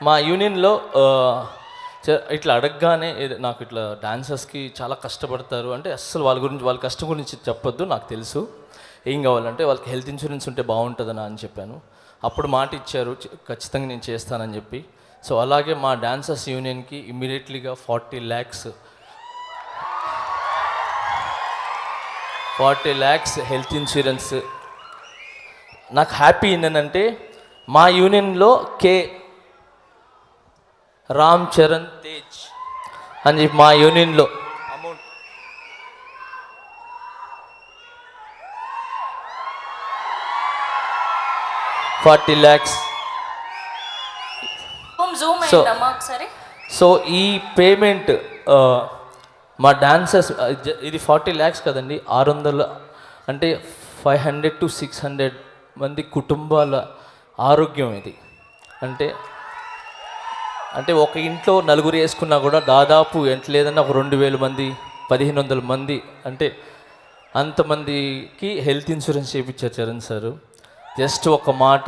మా యూనియన్లో ఇట్లా అడగగానే నాకు ఇట్లా డాన్సర్స్కి చాలా కష్టపడతారు అంటే అస్సలు వాళ్ళ కష్టం గురించి చెప్పొద్దు, నాకు తెలుసు. ఏం కావాలంటే వాళ్ళకి హెల్త్ ఇన్సూరెన్స్ ఉంటే బాగుంటుందని అని చెప్పాను. అప్పుడు మాట ఇచ్చారు ఖచ్చితంగా నేను చేస్తానని చెప్పి. సో అలాగే మా డాన్సర్స్ యూనియన్కి ఇమ్మీడియట్లీగా 40 lakhs హెల్త్ ఇన్సూరెన్స్. నాకు హ్యాపీ ఏంటంటే మా యూనియన్లో రామ్ చరణ్ తేజ్ అని చెప్పి మా యూనియన్లో అమౌంట్ 40 lakhs. సో ఈ పేమెంట్ మా డాన్సర్స్ ఇది 40 lakhs కదండి, 600 అంటే 500 to 600 మంది కుటుంబాల ఆరోగ్యం ఇది. అంటే ఒక ఇంట్లో నలుగురు వేసుకున్నా కూడా దాదాపు ఎంత లేదన్నా ఒక 2000 మంది 1500 మంది అంటే అంతమందికి హెల్త్ ఇన్సూరెన్స్ చేయించారు చరణ్ సారు. జస్ట్ ఒక మాట